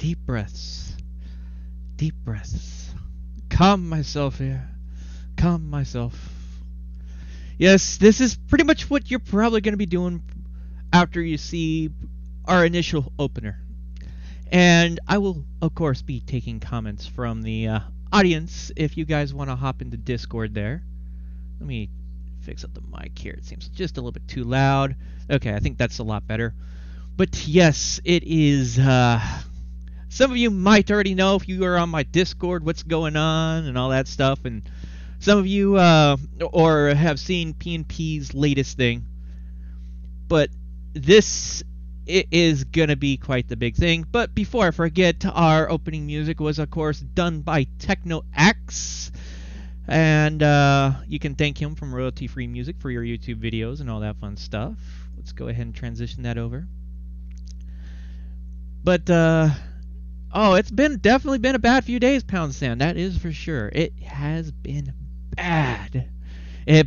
Deep breaths. Deep breaths. Calm myself here. Calm myself. Yes, this is pretty much what you're probably going to be doing after you see our initial opener. And I will, of course, be taking comments from the audience if you guys want to hop into Discord there. Let me fix up the mic here. It seems just a little bit too loud. Okay, I think that's a lot better. But yes, it is... some of you might already know if you are on my Discord what's going on and all that stuff. And some of you or have seen P&P's latest thing. But this... it is going to be quite the big thing. But before I forget, our opening music was, of course, done by Techno X. And you can thank him from royalty-free music for your YouTube videos and all that fun stuff. Let's go ahead and transition that over. But, oh, it's definitely been a bad few days, Pound Sand. That is for sure. It has been bad.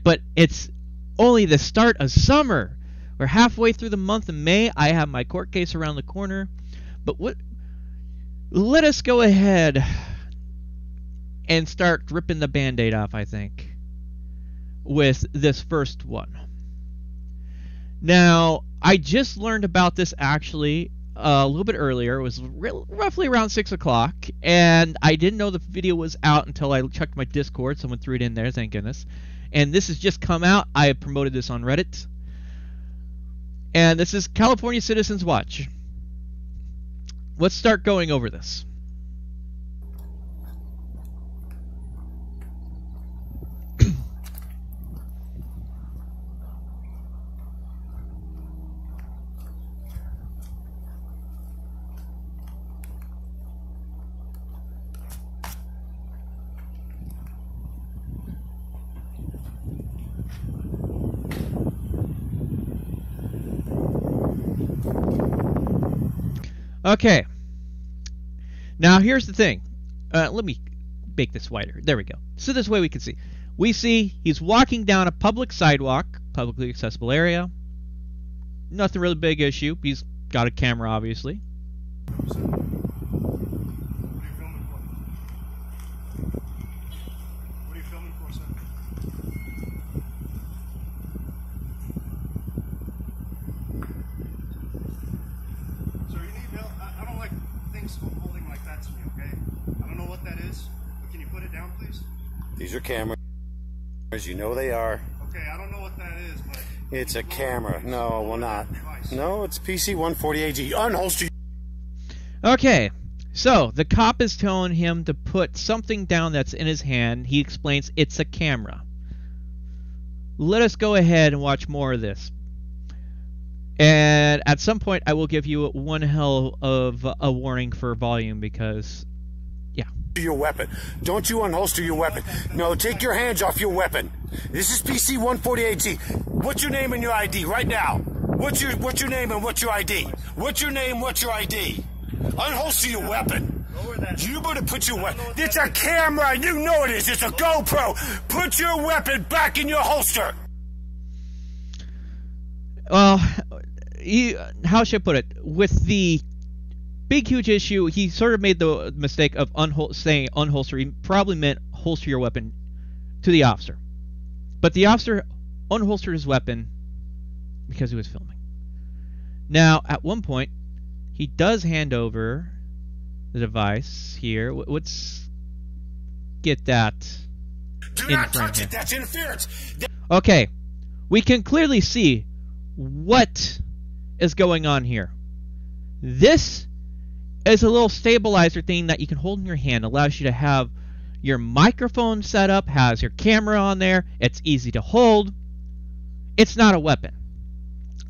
But it's only the start of summer. We're halfway through the month of May. I have my court case around the corner. But let us go ahead and start ripping the Band-Aid off, I think, with this first one. Now, I just learned about this actually a little bit earlier. It was roughly around 6 o'clock, and I didn't know the video was out until I checked my Discord. Someone threw it in there, thank goodness. And this has just come out. I have promoted this on Reddit. And this is California Citizens Watch. Let's start going over this. Okay. Now here's the thing. Let me make this wider. There we go. So this way we can see. We see he's walking down a public sidewalk, publicly accessible area. Nothing really big issue. He's got a camera, obviously. These are cameras. You know they are. Okay, I don't know what that is, but... It's a camera. No, well not. No, it's PC-148G. Unholster. Okay, so the cop is telling him to put something down that's in his hand. He explains it's a camera. Let us go ahead and watch more of this. And at some point, I will give you one hell of a warning for volume because... yeah. Your weapon. Don't you unholster your weapon. No, take your hands off your weapon. This is PC-148G. What's your name and your ID right now? What's your name and what's your ID? What's your name, what's your ID? Unholster your weapon. You better put your weapon. It's a camera. You know it is. It's a GoPro. Put your weapon back in your holster. Well, how should I put it? With the big, huge issue, he sort of made the mistake of saying unholster. He probably meant holster your weapon to the officer. But the officer unholstered his weapon because he was filming. Now, at one point, he does hand over the device here. Let's get that. Do not touch it. That's interference. Okay. We can clearly see what is going on here. This is a little stabilizer thing that you can hold in your hand. Allows you to have your microphone set up, has your camera on there. It's easy to hold. It's not a weapon.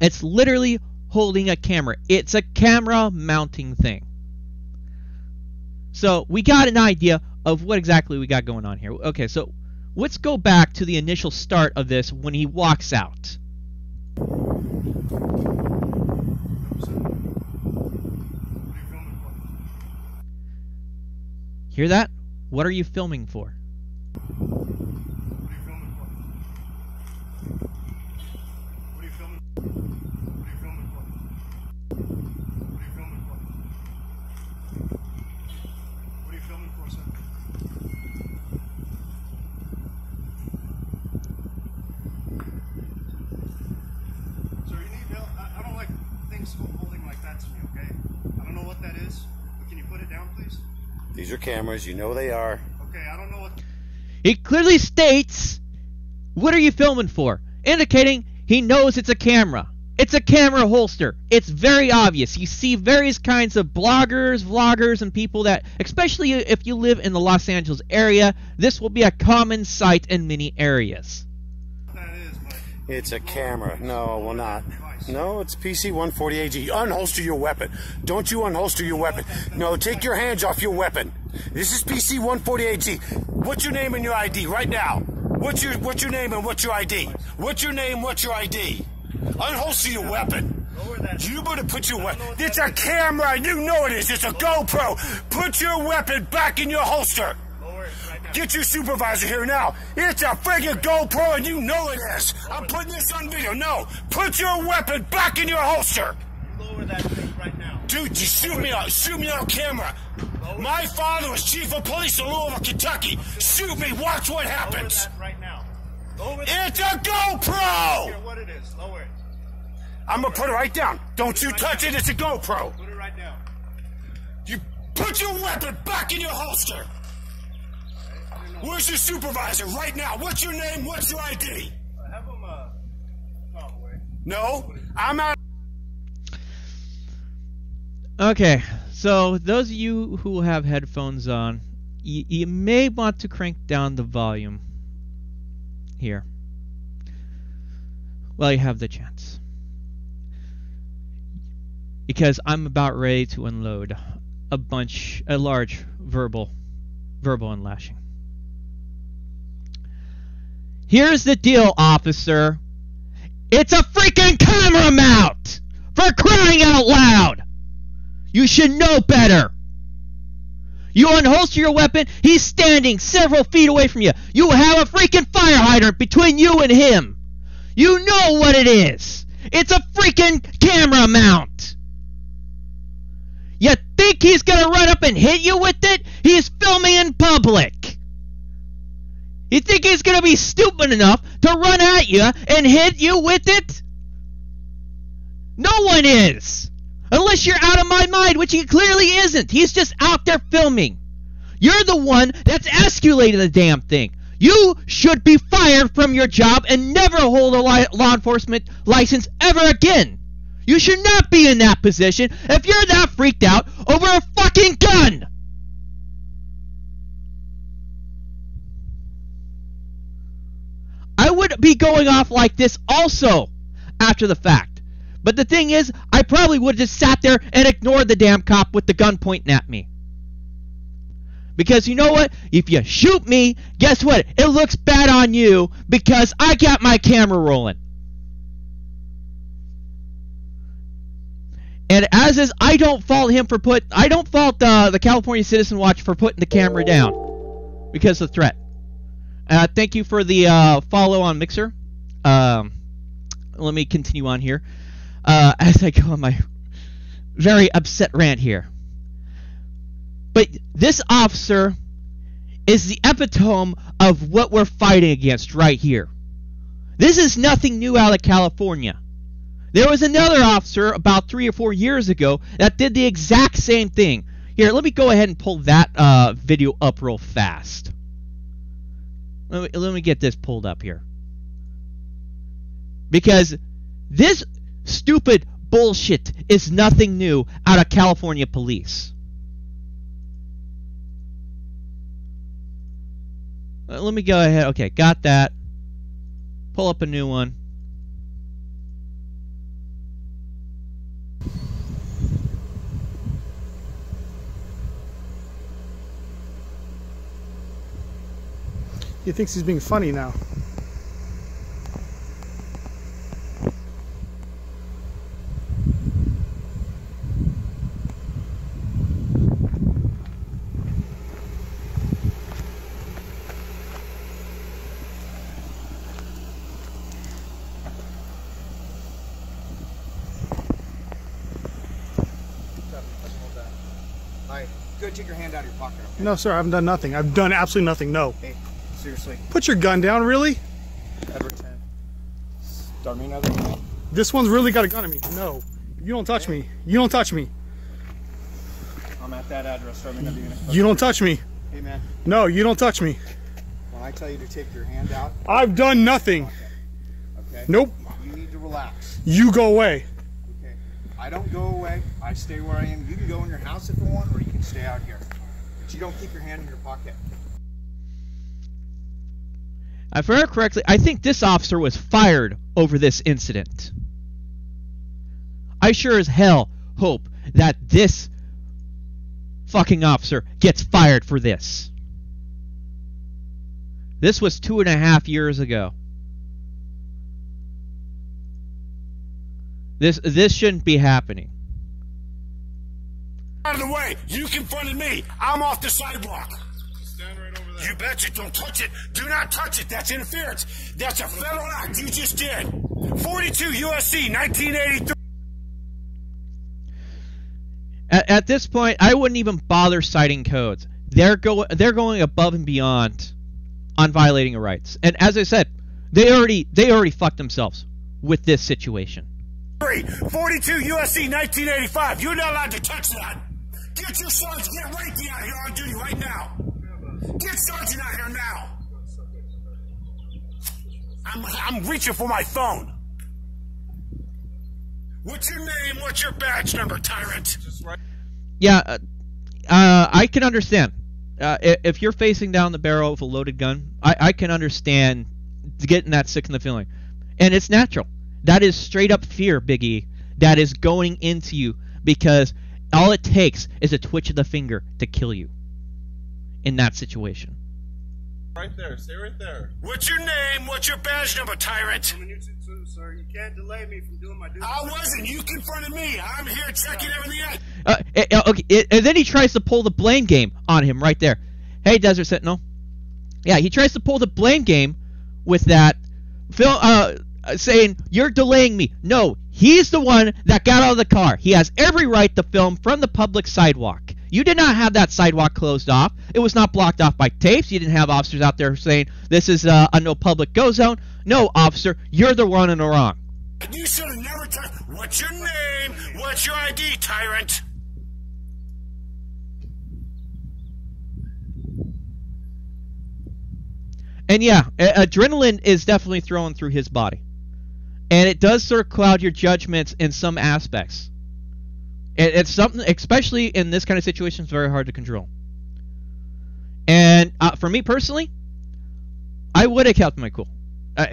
It's literally holding a camera. It's a camera mounting thing. So we got an idea of what exactly we got going on here. Okay, so let's go back to the initial start of this when he walks out. Hear that? What are you filming for? it down, please? These are cameras. You know they are. Okay, I don't know what... He clearly states, what are you filming for? Indicating he knows it's a camera. It's a camera holster. It's very obvious. You see various kinds of bloggers, vloggers, and people that, especially if you live in the Los Angeles area, this will be a common sight in many areas. that is, but... It's a camera. No, it will not. No, it's PC-140AG. Unholster your weapon. Don't you unholster your weapon. No, take your hands off your weapon. This is PC-140AG. What's your name and your ID right now? What's your name and what's your ID? What's your name, what's your ID? Unholster your weapon. You better put your weapon... It's a camera, you know it is. It's a GoPro. Put your weapon back in your holster. Get your supervisor here now. It's a friggin' GoPro and you know it is. I'm putting this on video. No, put your weapon back in your holster. Lower that thing right now. Dude, you shoot me on camera. My father was chief of police in Louisville, Kentucky. Shoot me, watch what happens. Lower that right now. Lower that. It's a GoPro! Here, what it is. Lower it. I'm gonna put it right down. Don't you touch it, it's a GoPro. Put it right down. You put your weapon back in your holster. Where's your supervisor right now? What's your name? What's your ID? Have him, talk away. No, I'm out. Okay, so those of you who have headphones on, you may want to crank down the volume here. Well, you have the chance. Because I'm about ready to unload a large verbal unlashing. Here's the deal, officer. It's a freaking camera mount! For crying out loud! You should know better. You unholster your weapon, he's standing several feet away from you. You have a freaking fire hydrant between you and him. You know what it is. It's a freaking camera mount. You think he's gonna run up and hit you with it? He's filming in public. You think he's gonna be stupid enough to run at you and hit you with it? No one is. Unless you're out of my mind, which he clearly isn't. He's just out there filming. You're the one that's escalated the damn thing. You should be fired from your job and never hold a law enforcement license ever again. You should not be in that position if you're that freaked out over a fucking gun. I would be going off like this also after the fact. But the thing is, I probably would have just sat there and ignored the damn cop with the gun pointing at me. Because you know what? If you shoot me, guess what? It looks bad on you because I got my camera rolling. And as is, I don't fault the California Citizen Watch for putting the camera down because of the threat. Thank you for the follow on Mixer. Let me continue on here as I go on my very upset rant here. But this officer is the epitome of what we're fighting against right here. This is nothing new out of California. There was another officer about 3 or 4 years ago that did the exact same thing. Here, let me go ahead and pull that video up real fast. Let me get this pulled up here. Because this stupid bullshit is nothing new out of California police. Let me go ahead. Okay, got that. Pull up a new one. He thinks he's being funny now. Go take your hand out of your pocket. Okay? No, sir, I haven't done nothing. I've done absolutely nothing. No. Hey, seriously. Put your gun down, really? Edward 10. Start me another gun. This one's really got a gun on me. No. You don't touch me. You don't touch me. I'm at that address, Sergeant of the unit. You don't touch me. Hey, man. No, you don't touch me. When I tell you to take your hand out. I've done nothing. Okay. Nope. You need to relax. You go away. Okay. I don't go away. I stay where I am. You can go in your house if you want, or you can stay out here. But you don't keep your hand in your pocket. If I remember correctly, I think this officer was fired over this incident. I sure as hell hope that this fucking officer gets fired for this. This was 2.5 years ago. This shouldn't be happening. Out of the way! You confronted me! I'm off the sidewalk! Stand right over there. You betcha! Don't touch it! Do not touch it! That's interference! That's a federal act you just did! 42 USC 1983! At this point, I wouldn't even bother citing codes. They're going above and beyond on violating your rights. And as I said, they already fucked themselves with this situation. 42 USC 1985. You're not allowed to touch that. Get your sergeant. Get Rapey out here on duty right now. Get sergeant out here now. I'm reaching for my phone. What's your name? What's your badge number, tyrant? Yeah, I can understand. If you're facing down the barrel of a loaded gun, I can understand getting that sick in the feeling. And it's natural. That is straight up fear, Big E, that is going into you because all it takes is a twitch of the finger to kill you in that situation. Right there. Stay right there. What's your name? What's your badge number, tyrant? Sir, you can't delay me from doing my duty. I wasn't. You confronted me. I'm here checking everything out. Okay, and then he tries to pull the blame game on him right there. Hey, Desert Sentinel. Yeah, he tries to pull the blame game with that. Saying, you're delaying me. No, he's the one that got out of the car. He has every right to film from the public sidewalk. You did not have that sidewalk closed off. It was not blocked off by tapes. You didn't have officers out there saying, this is a no public go zone. No, officer, you're the one in the wrong. You should have never touched. What's your name? What's your ID, tyrant? And yeah, adrenaline is definitely thrown through his body. And it does sort of cloud your judgments in some aspects. It's something, especially in this kind of situation, it's very hard to control. And for me personally, I would have kept my cool.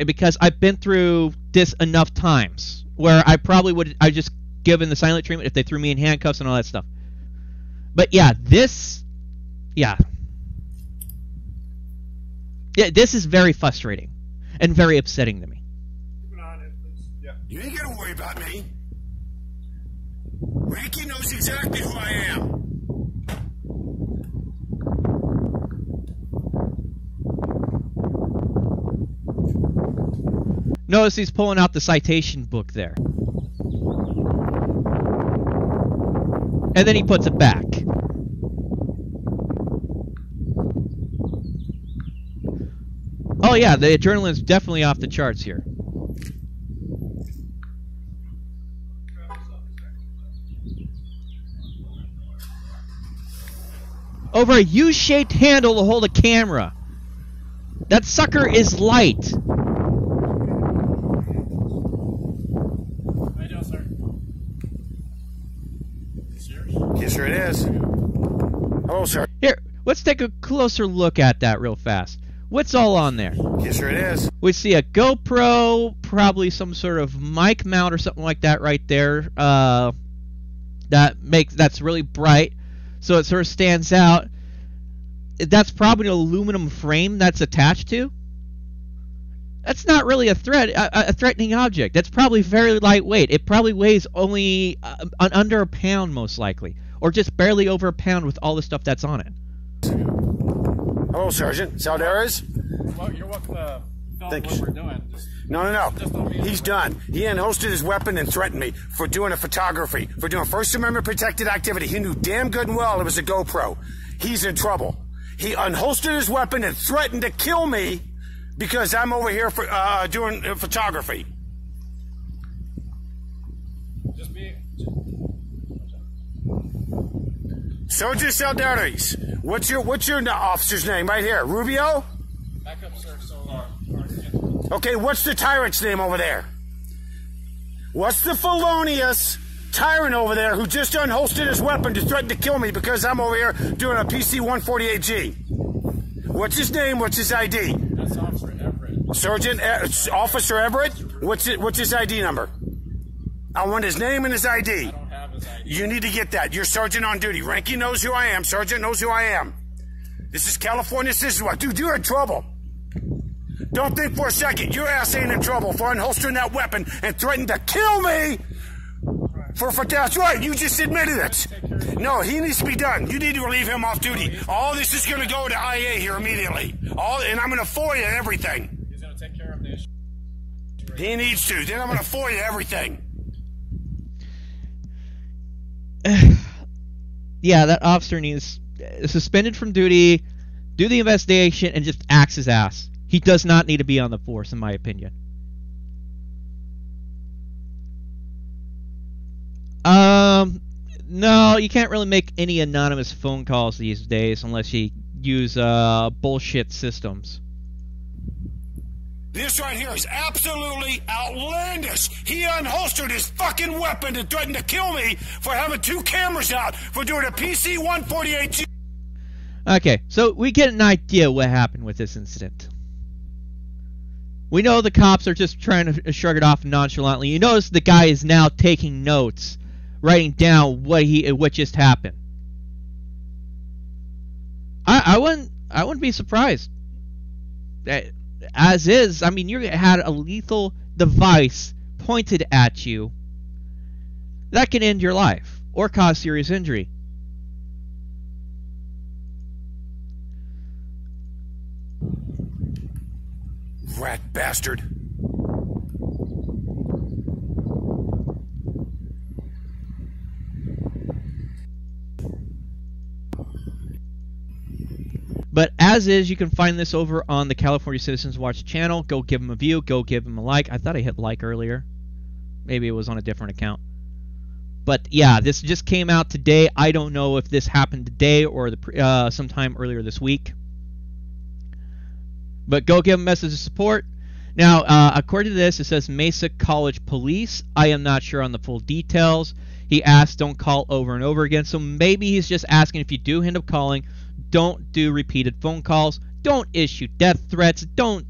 Because I've been through this enough times where I probably would I just given the silent treatment if they threw me in handcuffs and all that stuff. But yeah, this this is very frustrating and very upsetting to me. Keep an eye on him, please. Yeah. You ain't gonna worry about me. Ranky knows exactly who I am. Notice he's pulling out the citation book there. And then he puts it back. Oh yeah, the adrenaline's definitely off the charts here. Over a U-shaped handle to hold a camera. That sucker is light. Yes, sir, it is. Hello, sir. Here, let's take a closer look at that real fast. What's all on there? Yes, sir, it is. We see a GoPro, probably some sort of mic mount or something like that right there. That's really bright, so it sort of stands out. That's probably an aluminum frame that's attached to. That's not really a threatening object. That's probably very lightweight. It probably weighs only under a pound, most likely, or just barely over a pound with all the stuff that's on it. Hello, Sergeant. Saldares? Well, you're welcome to film Thanks. what we're doing. No. Just don't be He's done. He unholstered his weapon and threatened me for doing a photography, for doing First Amendment protected activity. He knew damn good and well it was a GoPro. He's in trouble. He unholstered his weapon and threatened to kill me because I'm over here for doing photography. Just be. Sergeant Saldaris. What's your officer's name right here? Rubio? Back up, sir. So, Okay, what's the tyrant's name over there? What's the felonious tyrant over there who just unholstered his weapon to threaten to kill me because I'm over here doing a PC-148G? What's his name? What's his ID? that's Officer Everett. Sergeant Officer Everett? What's his ID number? I want his name and his ID. I don't have his ID. You need to get that. You're sergeant on duty. Ranky knows who I am. Sergeant knows who I am. This is California. This is what. Dude, you're in trouble. Don't think for a second. Your ass ain't in trouble for unholstering that weapon and threatening to kill me. For that's right. You just admitted it. No, he needs to be done. You need to relieve him off duty. All this is going to go to IA here immediately. And I'm going to FOIA everything. He's going to take care of the issue. He needs to. Then I'm going to FOIA everything. Yeah, that officer needs suspended from duty, do the investigation, and just axe his ass. He does not need to be on the force, in my opinion. No, you can't really make any anonymous phone calls these days unless you use bullshit systems. This right here is absolutely outlandish. He unholstered his fucking weapon and threatened to kill me for having 2 cameras out for doing a PC-148G. Okay, so we get an idea what happened with this incident. We know the cops are just trying to shrug it off nonchalantly. You notice the guy is now taking notes, writing down what just happened. I wouldn't be surprised. As is, I mean, you had a lethal device pointed at you that can end your life or cause serious injury. Rat bastard. But as is, you can find this over on the California Citizens Watch channel. Go give him a view. Go give him a like. I thought I hit like earlier. Maybe it was on a different account. But yeah, this just came out today. I don't know if this happened today or sometime earlier this week. But go give him a message of support. Now, according to this, it says Mesa College Police. I am not sure on the full details. He asked, don't call over and over again. So maybe he's just asking if you do end up calling, don't do repeated phone calls. Don't issue death threats. Don't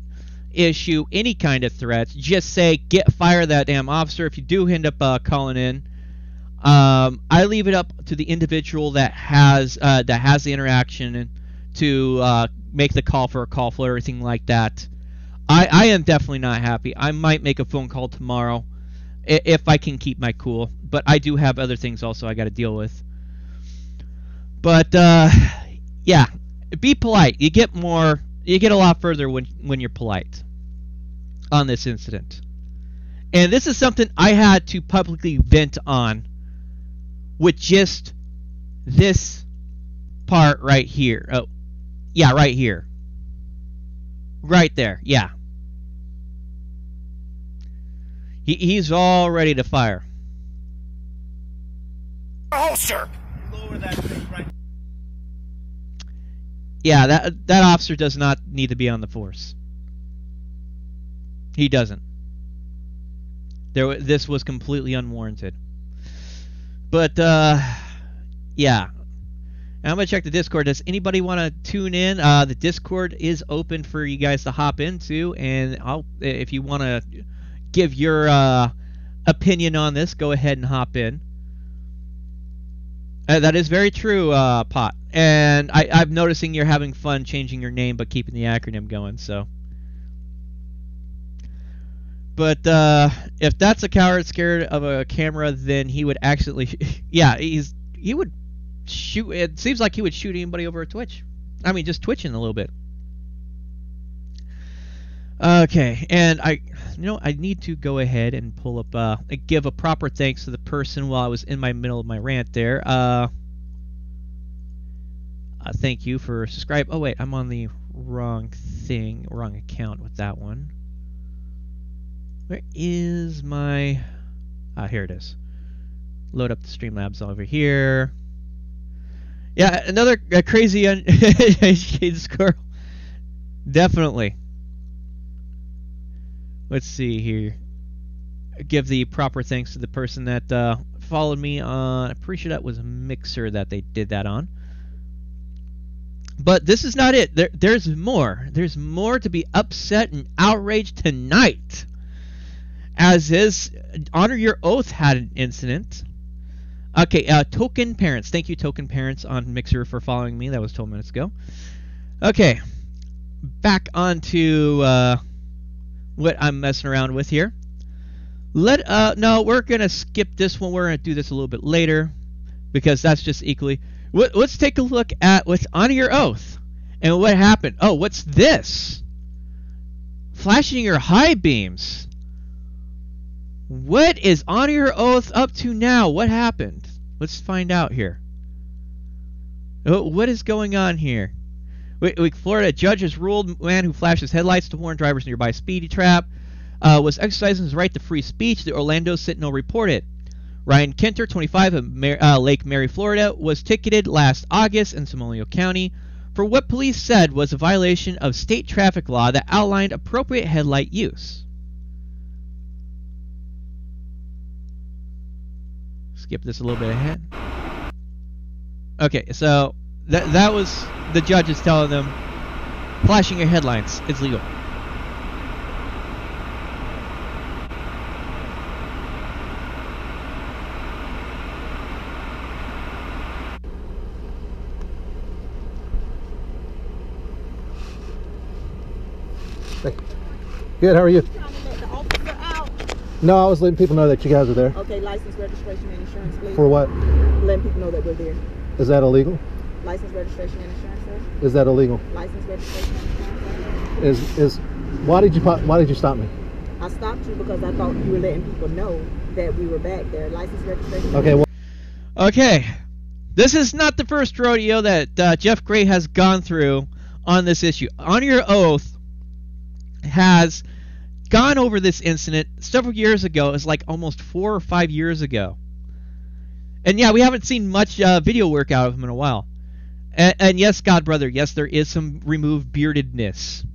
issue any kind of threats. Just say, fire that damn officer if you do end up calling in. I leave it up to the individual that has the interaction to make the call for a call flow or anything like that. I am definitely not happy. I might make a phone call tomorrow if I can keep my cool. But I do have other things also I got to deal with. But yeah, be polite. You get a lot further when you're polite on this incident. And this is something I had to publicly vent on with just this part right here. Oh, yeah, right here. Right there, yeah. He's all ready to fire. Holster! Lower that thing right. Yeah, that officer does not need to be on the force. He doesn't. This was completely unwarranted. But yeah. And I'm gonna check the Discord. Does anybody want to tune in? The Discord is open for you guys to hop into, and if you want to give your opinion on this, go ahead and hop in. That is very true, Pot. And I'm noticing you're having fun changing your name but keeping the acronym going, so. But if that's a coward scared of a camera, then he would actually... yeah, he would shoot... It seems like he would shoot anybody over a Twitch. I mean, just twitching a little bit. Okay, and I need to go ahead and pull up, give a proper thanks to the person while I was in my middle of my rant there. Thank you for subscribe. Oh wait, I'm on the wrong account with that one. Where is my... here it is. Load up the Streamlabs over here. Yeah, another crazy uneducated squirrel. Definitely. Let's see here. Give the proper thanks to the person that followed me on. I'm pretty sure that was Mixer that they did that on. But this is not it. There's more. There's more to be upset and outraged tonight. As is, Honor Your Oath had an incident. Okay, Token Parents. Thank you, Token Parents, on Mixer for following me. That was 12 minutes ago. Okay, back onto what I'm messing around with here. No, we're gonna skip this one. We're gonna do this a little bit later because that's just equally. Let's take a look at what's Honor Your Oath and what happened. Oh, what's this? Flashing your high beams. What is Honor Your Oath up to now? What happened? Let's find out here. Oh, what is going on here? Florida judge has ruled man who flashes headlights to warn drivers nearby speedy trap was exercising his right to free speech. The Orlando Sentinel reported. Ryan Kenter, 25, of Lake Mary, Florida, was ticketed last August in Seminole County for what police said was a violation of state traffic law that outlined appropriate headlight use. Skip this a little bit ahead. Okay, so that was the judges telling them flashing your headlights is legal. Good, how are you? Trying to let the officer out. No, I was letting people know that you guys are there. Okay, license, registration, and insurance, please. For what? Letting people know that we're there. Is that illegal? License, registration, and insurance, sir. Is that illegal? License, registration, and insurance, sir. Why did you stop me? I stopped you because I thought you were letting people know that we were back there. License, registration. Okay, well. Okay, this is not the first rodeo that Jeff Gray has gone through on this issue. Honor Your Oath has gone over this incident several years ago. It's like almost 4 or 5 years ago. And yeah, we haven't seen much video work out of him in a while. And yes, God brother, yes, there is some removed beardedness.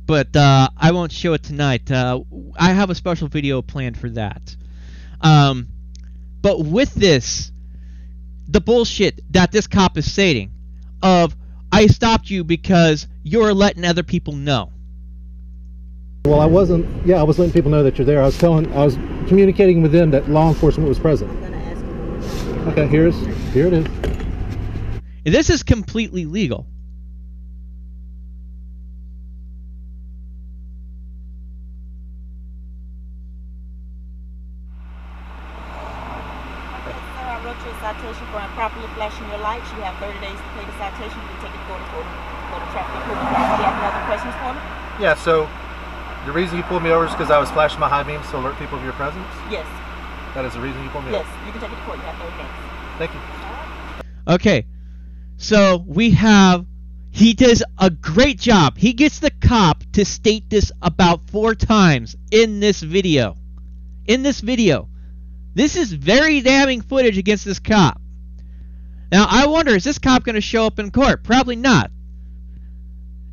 But I won't show it tonight. I have a special video planned for that. But with this, the bullshit that this cop is stating of, I stopped you because you're letting other people know. Well, I wasn't. Yeah, I was letting people know that you're there. I was communicating with them that law enforcement was present. I'm gonna ask you. Okay, here it is. And this is completely legal. Sir, I wrote you a citation for improperly flashing your lights. You have 30 days to pay the citation. You can take it to go to traffic improvement. Do you have any other questions for me? Yeah. So, the reason you pulled me over is because I was flashing my high beams to alert people of your presence. Yes. That is the reason you pulled me Yes. over. You can take it to court. You have 30 days. Thank you. Okay, so we have, he does a great job. He gets the cop to state this about 4 times in this video. This is very damning footage against this cop. Now, I wonder, is this cop going to show up in court? Probably not.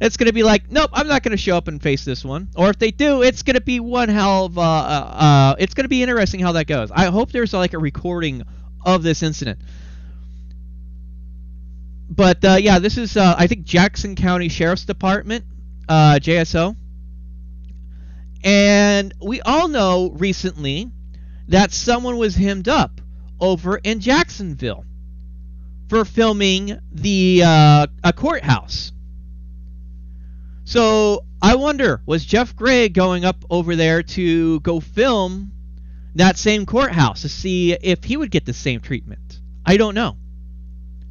It's going to be like, nope, I'm not going to show up and face this one. Or if they do, it's going to be one hell of, it's going to be interesting how that goes. I hope there's like a recording of this incident. But, yeah, this is, I think, Jackson County Sheriff's Department, JSO. And we all know recently that someone was hemmed up over in Jacksonville for filming the a courthouse. So I wonder, was Jeff Gray going up over there to go film that same courthouse to see if he would get the same treatment? I don't know.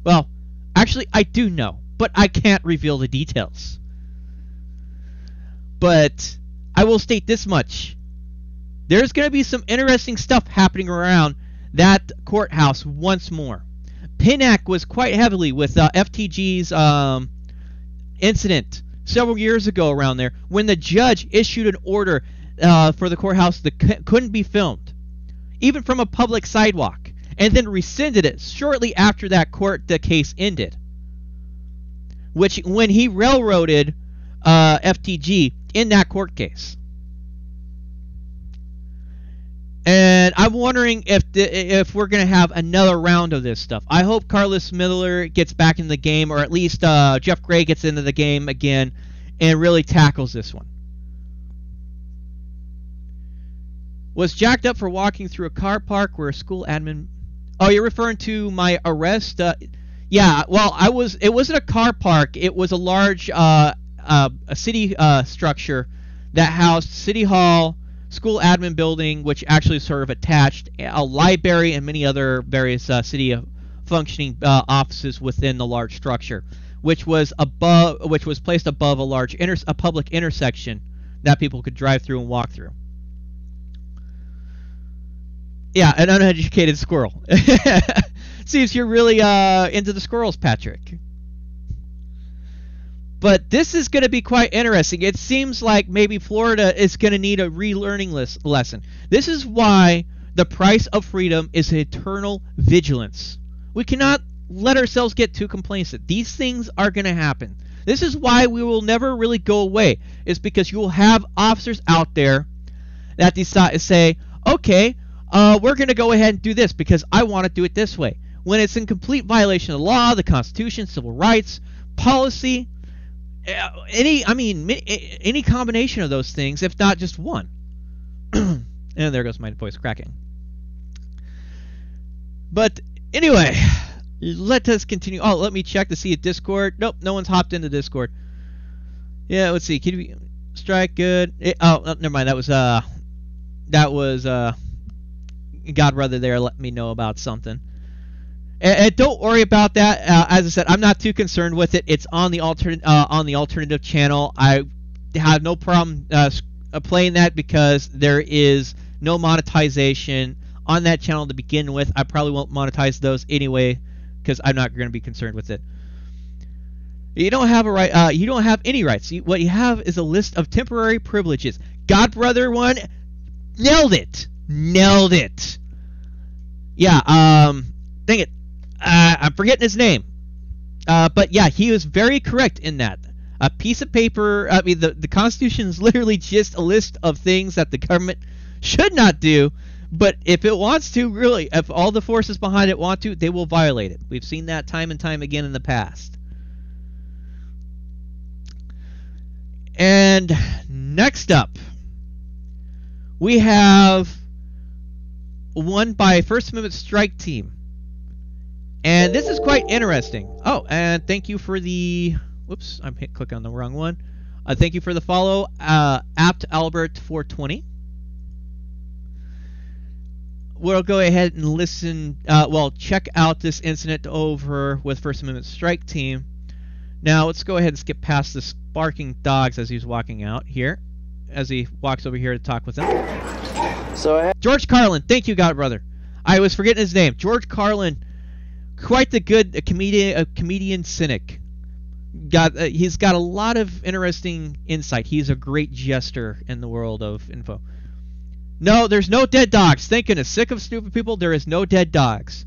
Well, actually, I do know, but I can't reveal the details. But I will state this much. There's going to be some interesting stuff happening around that courthouse once more. Pinnack was quite heavily with FTG's incident several years ago around there when the judge issued an order for the courthouse that couldn't be filmed, even from a public sidewalk. and then rescinded it shortly after the case ended. Which, when he railroaded FTG in that court case. And I'm wondering if we're going to have another round of this stuff. I hope Carlos Miller gets back in the game, or at least Jeff Gray gets into the game again and really tackles this one. Was jacked up for walking through a car park where a school admin... Oh, you're referring to my arrest? Yeah, well, it wasn't a car park. It was a large a city structure that housed City Hall, school admin building, which actually sort of attached a library and many other various city functioning offices within the large structure, which was placed above a public intersection that people could drive through and walk through. Yeah, an uneducated squirrel. Seems you're really into the squirrels, Patrick. But this is going to be quite interesting. It seems like maybe Florida is going to need a relearning lesson. This is why the price of freedom is eternal vigilance. We cannot let ourselves get too complacent. These things are going to happen. This is why we will never really go away. It's because you will have officers out there that decide to say, okay, we're going to go ahead and do this because I want to do it this way. When it's in complete violation of the law, the Constitution, civil rights, policy, any combination of those things, if not just one. And there goes my voice cracking. But anyway, let us continue. Oh, let me check to see if Discord. Nope, no one's hopped into Discord. Yeah, let's see. Can you strike? Good. Never mind. That was Godbrother there. Let me know about something. And don't worry about that. As I said, I'm not too concerned with it. It's on the alternative channel. I have no problem playing that because there is no monetization on that channel to begin with. I probably won't monetize those anyway because I'm not going to be concerned with it. You don't have a right. You don't have any rights. What you have is a list of temporary privileges. Godbrother one, nailed it. Nailed it. Yeah. Dang it. I'm forgetting his name. But yeah, he was very correct in that. A piece of paper, I mean, the Constitution is literally just a list of things that the government should not do, but if it wants to, really, if all the forces behind it want to, they will violate it. We've seen that time and time again in the past. And next up, we have one by First Amendment Strike Team. And this is quite interesting. Oh, and thank you for the... Whoops, I'm clicking on the wrong one. Thank you for the follow, Apt Albert 420. We'll go ahead and listen... check out this incident over with First Amendment Strike Team. Now, let's go ahead and skip past the barking dogs as he's walking out here. As he walks over here to talk with him. George Carlin. Thank you, Godbrother. I was forgetting his name. George Carlin. Quite the good comedian cynic. He's got a lot of interesting insight. He's a great jester in the world of info. No, there's no dead dogs. Thank goodness. Sick of stupid people, there is no dead dogs.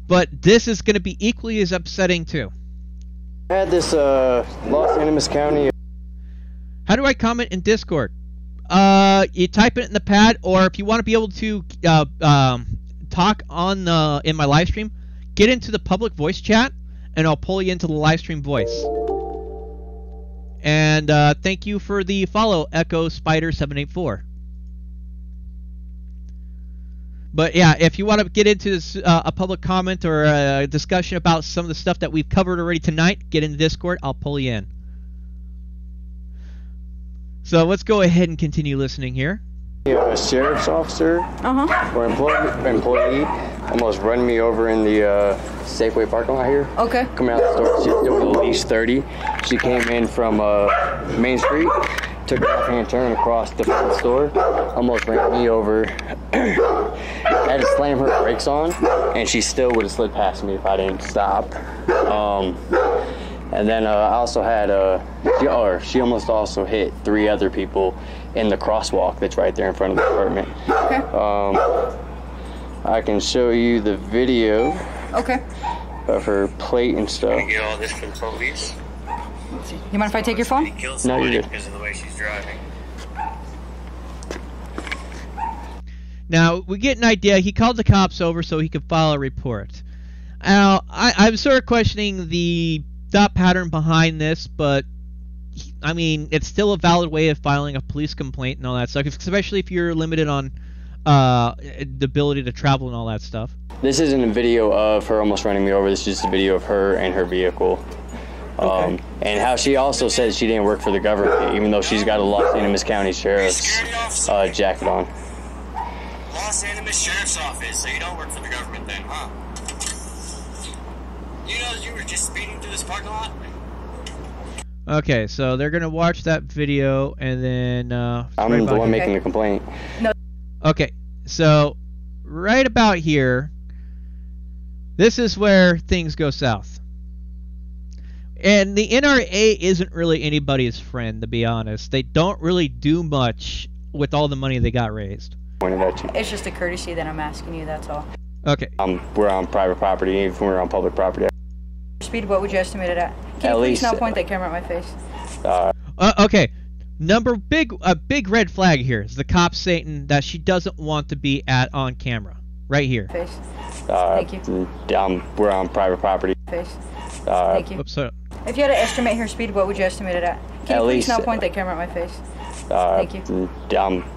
But this is going to be equally as upsetting too. I had this Los Angeles County. How do I comment in Discord? You type it in the pad, or if you want to be able to talk on in my live stream, get into the public voice chat, and I'll pull you into the live stream voice. And thank you for the follow, Echo Spider 784. But yeah, if you want to get into this, a public comment or a discussion about some of the stuff that we've covered already tonight, get into Discord. I'll pull you in. So let's go ahead and continue listening here. A sheriff's officer or employee almost run me over in the Safeway parking lot here. Okay. Coming out the store, she's doing at least 30. She came in from Main Street, took a left-hand turn across the front store, almost ran me over. I had to slam her brakes on, and she still would have slid past me if I didn't stop. And then I also had she almost also hit 3 other people in the crosswalk that's right there in front of the apartment. Okay. I can show you the video. Okay. Of her plate and stuff. Can you get all this from the police? You mind if I take your phone? No, you're good. Because of the way she's driving. Now, we get an idea. He called the cops over so he could file a report. Now, I'm sort of questioning the thought pattern behind this, but, I mean, it's still a valid way of filing a police complaint and all that stuff, especially if you're limited on the ability to travel and all that stuff. This isn't a video of her almost running me over. This is just a video of her and her vehicle. And how she also says she didn't work for the government, even though she's got a Los Angeles County Sheriff's jacket on. Los Angeles Sheriff's Office, so you don't work for the government then, huh? You know you were just speeding through this parking lot? Okay, so they're going to watch that video, and then... I'm the one making the complaint. No. Okay, so right about here, this is where things go south. And the NRA isn't really anybody's friend, to be honest. They don't really do much with all the money they got raised. Pointed at you. It's just a courtesy that I'm asking you, that's all. Okay. We're on private property, even if we're on public property. Speed, what would you estimate it at? Can you please not point that camera at my face? Okay. A big red flag here is the cop saying that she doesn't want to be on camera. Right here. Face. Thank you. We're on private property. Face. Thank you. Oops, sorry. If you had to estimate her speed, what would you estimate it at? Can you please not point that camera at my face? Thank you.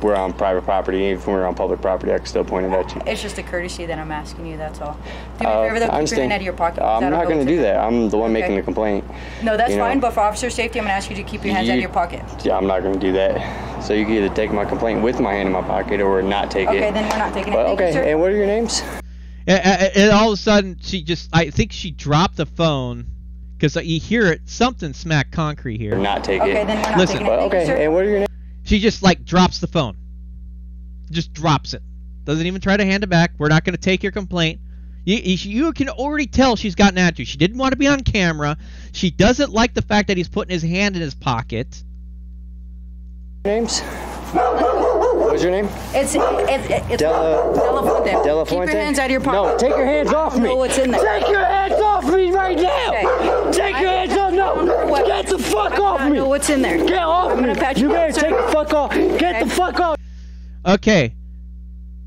We're on private property, even if we're on public property, I can still point it at you. It's just a courtesy that I'm asking you, that's all. Do me a favor, though, keep your hand out of your pocket. I'm not going to do that. I'm the one making the complaint. No, that's fine, but for officer safety, I'm going to ask you to keep your hands out of your pocket. Yeah, I'm not going to do that. So you can either take my complaint with my hand in my pocket or not take it. Okay, then we're not taking it. Okay, you, sir. And what are your names? And all of a sudden, I think she dropped the phone, because you hear it, something smack concrete here. Not take it. Okay, then we're not taking it. Okay, and what are your names? She just, drops the phone. Just drops it. Doesn't even try to hand it back. We're not going to take your complaint. You can already tell she's gotten at you. She didn't want to be on camera. She doesn't like the fact that he's putting his hand in his pocket. Names? What's your name? It's Delafonte. Keep your hands out of your pocket. No, take your hands off me. I don't know what's in there. Take your hands off me right now. Okay. Take your hands off. No. Get the fuck off me. I don't know what's in there. Get off me. You better take the fuck off. Get the fuck off. Okay.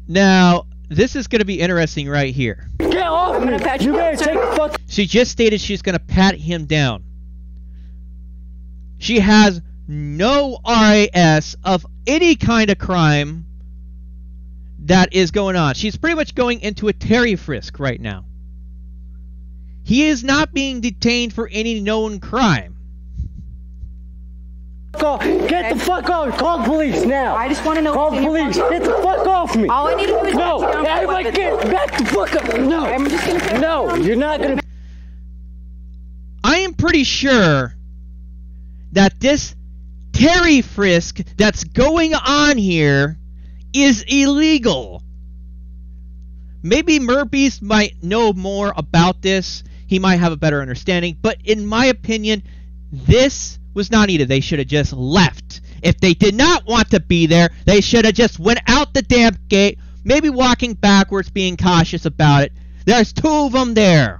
Now, this is going to be interesting right here. Get off me. You better take the fuck. She just stated she's going to pat him down. She has no RAS of any kind of crime that is going on. She's pretty much going into a Terry frisk right now. He is not being detained for any known crime. Get the fuck off! Call the police now! I just want to know. Call the police! Get the fuck off me! All I need to do is everybody get back the fuck up! No! I'm just gonna no! You're not gonna. I am pretty sure that this Terry frisk that's going on here is illegal. Maybe Murbeast might know more about this. He might have a better understanding. But in my opinion, this was not needed. They should have just left. If they did not want to be there, they should have just went out the damn gate, maybe walking backwards, being cautious about it. There's two of them there.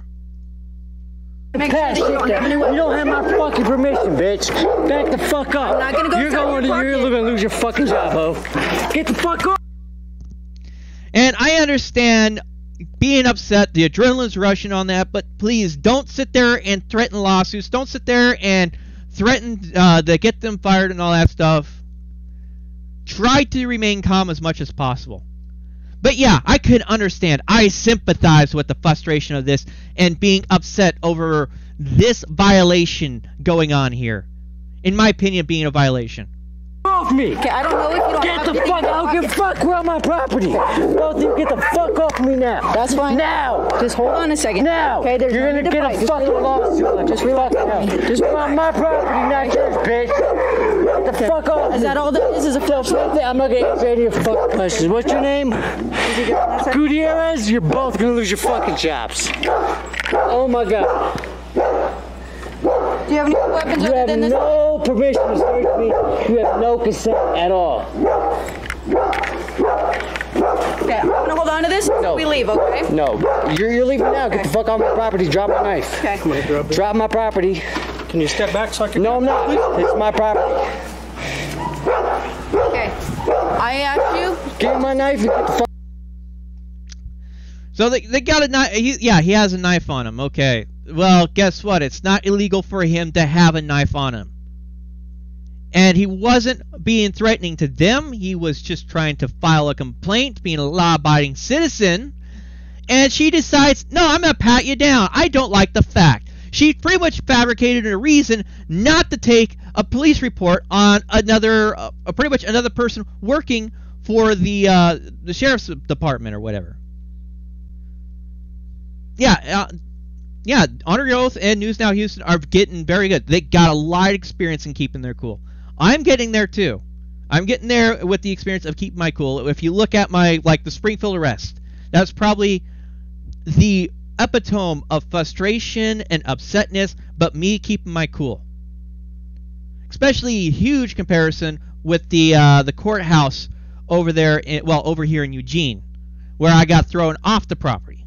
You don't have my fucking permission, bitch. Back the fuck up. I'm not gonna go. You're gonna lose your fucking job, ho. Get the fuck up. And I understand being upset, the adrenaline's rushing on that, but please don't sit there and threaten lawsuits. Don't sit there and threaten to get them fired and all that stuff. Try to remain calm as much as possible. But yeah, I could understand. I sympathize with the frustration of this and being upset over this violation going on here. In my opinion, being a violation. Off me! Okay, I don't know if you don't get the fuck out! Get fuck around my property! Both of you get the fuck off me now! That's fine. Now! Just hold on a second. Now! Okay, there's you're gonna get a fucking lawsuit! Just relax. Just around my property, not yours, bitch! Get the fuck off! Is that all that is? Is a flip? I'm not gonna answer any of your fucking questions. What's your name? Gutierrez? You're both gonna lose your fucking jobs. Oh my god. Do you have any weapons you other have than this? No permission to search me. You have no consent at all. Okay, I'm gonna hold on on to this? No. We leave, okay? No. You're leaving now. Get the fuck off my property. Drop my knife. Okay. Drop my property. Can you step back so I can... No, I'm not. It's my property. Okay. I asked you. Give me my knife and get the fuck... So they got a knife. Yeah, he has a knife on him. Okay. Well, guess what? It's not illegal for him to have a knife on him. And he wasn't being threatening to them. He was just trying to file a complaint, being a law-abiding citizen. And she decides, no, I'm going to pat you down. I don't like the fact. She pretty much fabricated a reason not to take a police report on another, pretty much another person working for the sheriff's department or whatever. Yeah, Honor Your Oath and News Now Houston are getting very good. They got a lot of experience in keeping their cool. I'm getting there too. I'm getting there with the experience of keeping my cool. If you look at my, like, the Springfield arrest, that's probably the epitome of frustration and upsetness, but me keeping my cool. Especially a huge comparison with the courthouse over there, over here in Eugene, where I got thrown off the property.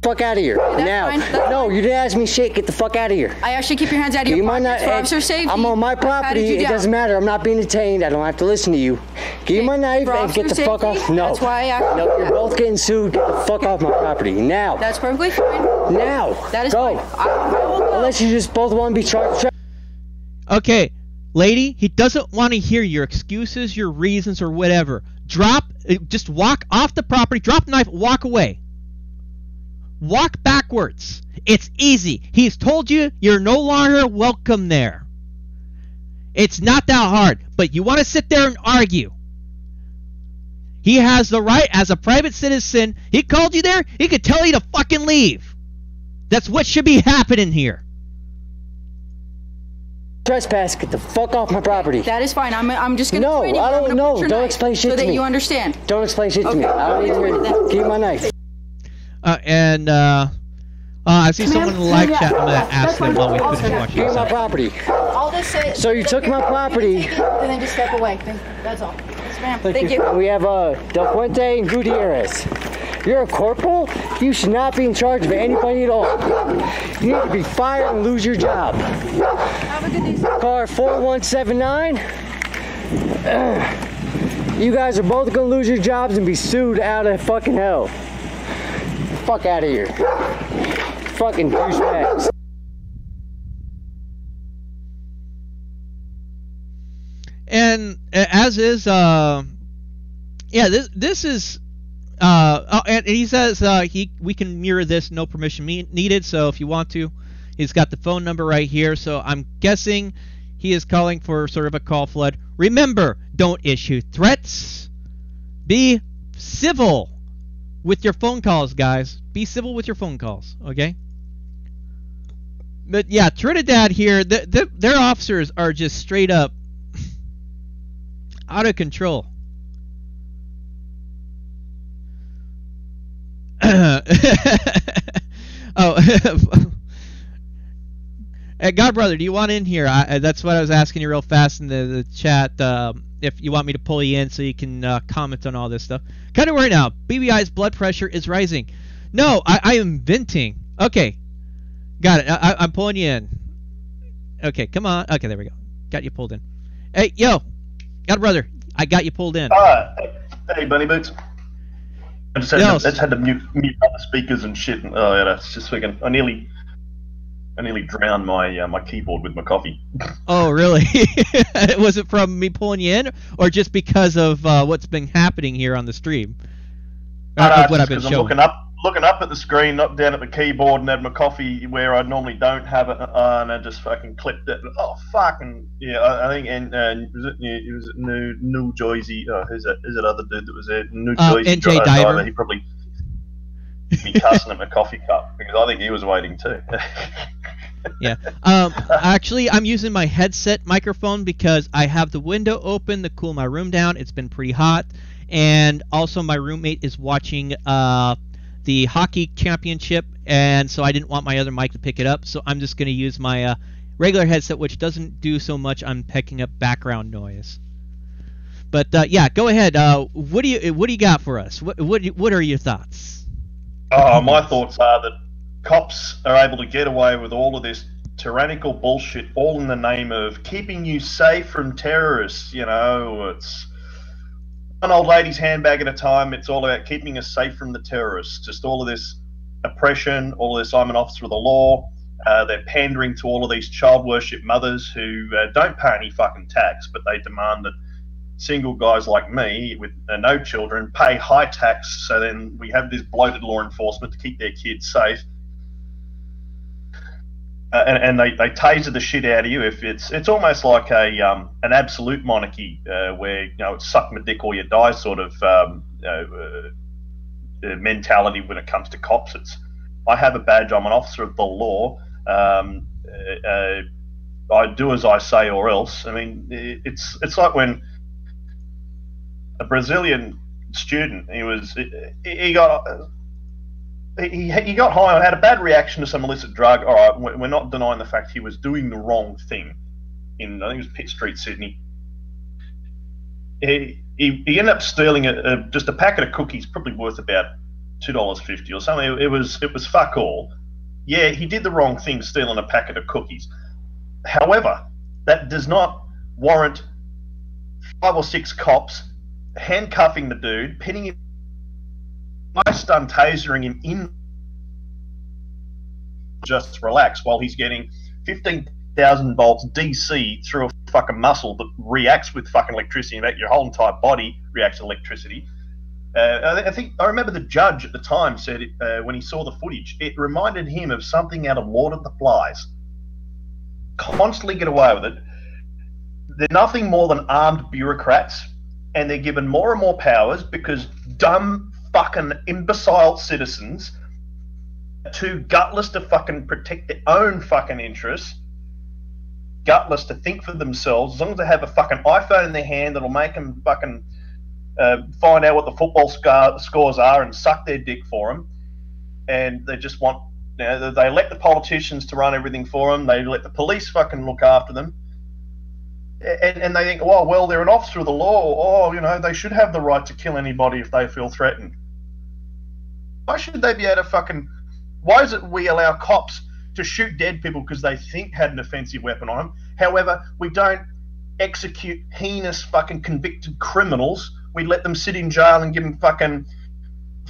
Fuck out of here now. No, you didn't ask me shit. Get the fuck out of here. I actually keep your hands out of your pockets for officer safety. I'm on my property. It doesn't matter. I'm not being detained. I don't have to listen to you. Give me my knife and get the fuck off. No. That's why I asked. No, you're both getting sued. Get the fuck off my property now. That's perfectly fine. Now. That is go. Fine. I will go. Unless you just both want to be charged. Okay, lady, he doesn't want to hear your excuses, your reasons, or whatever. Just walk off the property, drop the knife, walk away. Walk backwards. It's easy. He's told you you're no longer welcome there. It's not that hard, but you want to sit there and argue. He has the right as a private citizen. He called you there. He could tell you to fucking leave. That's what should be happening here. Trespass. Get the fuck off my property. That is fine. I'm just gonna. No, I don't know. Don't explain shit to me. So that you understand. Don't explain shit to me. I don't need to hear it. Give me my knife. I see someone in the live chat. I'm gonna ask them while we finish watching. Give me my property. I'll just say. So you took my property. And then just step away. That's all. Yes, ma'am. Thank you. We have Del Fuente and Gutierrez. You're a corporal? You should not be in charge of anybody at all. You need to be fired and lose your job. Have a good day, sir. Car 4179. You guys are both gonna lose your jobs and be sued out of fucking hell. Fuck out of here. Fucking douchebags. And as is, this is, and he says we can mirror this, no permission needed. So if you want to, he's got the phone number right here. So I'm guessing he is calling for sort of a call flood. Remember, don't issue threats. Be civil with your phone calls, guys. Be civil with your phone calls, okay? But yeah, Trinidad here, their officers are just straight up out of control. God brother, do you want in here? That's what I was asking you real fast in the chat. If you want me to pull you in so you can comment on all this stuff. Kind of worried now. BBI's blood pressure is rising. No, I am venting. Okay, got it. I'm pulling you in. Okay, come on. Okay, there we go. Got you pulled in. Hey, yo, God brother, I got you pulled in. Hey, Bunny Boots. I just had to mute all the speakers and shit. Oh yeah, that's just freaking. I nearly drowned my keyboard with my coffee. Oh really? Was it from me pulling you in, or just because of what's been happening here on the stream? What I've been showing. I'm looking up at the screen, not down at the keyboard, and had my coffee where I normally don't have it, and I just fucking clipped it. Oh fucking yeah! I think was it New Jersey? Who's that? Is it other dude that was there? New Jersey NJ Diver. He probably be cussing at my coffee cup because I think he was waiting too. Yeah. Actually, I'm using my headset microphone because I have the window open to cool my room down. It's been pretty hot, and also my roommate is watching the hockey championship, and so I didn't want my other mic to pick it up, so I'm just going to use my regular headset, which doesn't do so much on picking up background noise. But yeah, go ahead. What do you got for us? What are your thoughts? My thoughts are that cops are able to get away with all of this tyrannical bullshit, all in the name of keeping you safe from terrorists. You know, it's one old lady's handbag at a time. It's all about keeping us safe from the terrorists. Just all of this oppression, all of this, I'm an officer of the law. They're pandering to all of these child worship mothers who don't pay any fucking tax, but they demand that single guys like me with no children pay high tax, so then we have this bloated law enforcement to keep their kids safe. And they taser the shit out of you. If it's almost like an absolute monarchy where, you know, it's suck my dick or you die sort of mentality when it comes to cops. It's, I have a badge, I'm an officer of the law. I do as I say or else. I mean, it's like when a Brazilian student, he got high and had a bad reaction to some illicit drug. All right, we're not denying the fact he was doing the wrong thing in, I think it was Pitt Street, Sydney. He ended up stealing just a packet of cookies, probably worth about $2.50 or something. It was fuck all. Yeah, he did the wrong thing, stealing a packet of cookies. However, that does not warrant 5 or 6 cops handcuffing the dude, pinning him, stun tasering him in, just relax while he's getting 15,000 volts DC through a fucking muscle that reacts with fucking electricity. In fact, your whole entire body reacts to electricity. I remember the judge at the time said when he saw the footage, it reminded him of something out of Lord of the Flies. Constantly get away with it. They're nothing more than armed bureaucrats, and they're given more and more powers because dumb fucking imbecile citizens are too gutless to fucking protect their own fucking interests, gutless to think for themselves. As long as they have a fucking iPhone in their hand that'll make them fucking find out what the football scores are and suck their dick for them, and they just want, you know, they let the politicians to run everything for them. They let the police fucking look after them, and they think, oh well, they're an officer of the law. Oh, you know, they should have the right to kill anybody if they feel threatened. Why should they be able to fucking? Why is it we allow cops to shoot dead people because they think had an offensive weapon on them? However, we don't execute heinous fucking convicted criminals. We let them sit in jail and give them fucking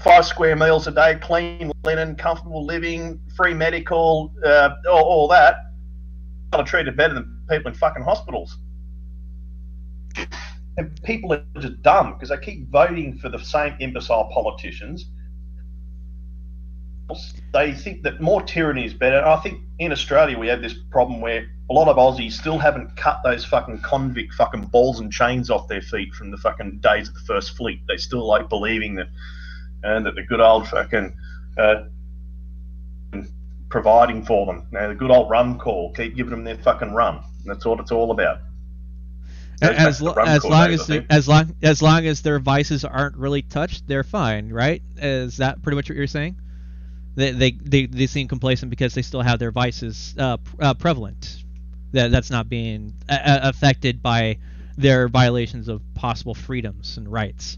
5 square meals a day, clean linen, comfortable living, free medical, all that. They're treated better than people in fucking hospitals. And people are just dumb because they keep voting for the same imbecile politicians. They think that more tyranny is better. I think in Australia we have this problem where a lot of Aussies still haven't cut those fucking convict fucking balls and chains off their feet from the fucking days of the First Fleet. They still like believing that, that the good old fucking providing for them. You know, the good old rum call, keep giving them their fucking rum. And that's what it's all about. As long as their vices aren't really touched, they're fine, right? Is that pretty much what you're saying? They seem complacent because they still have their vices prevalent. That's not being affected by their violations of possible freedoms and rights.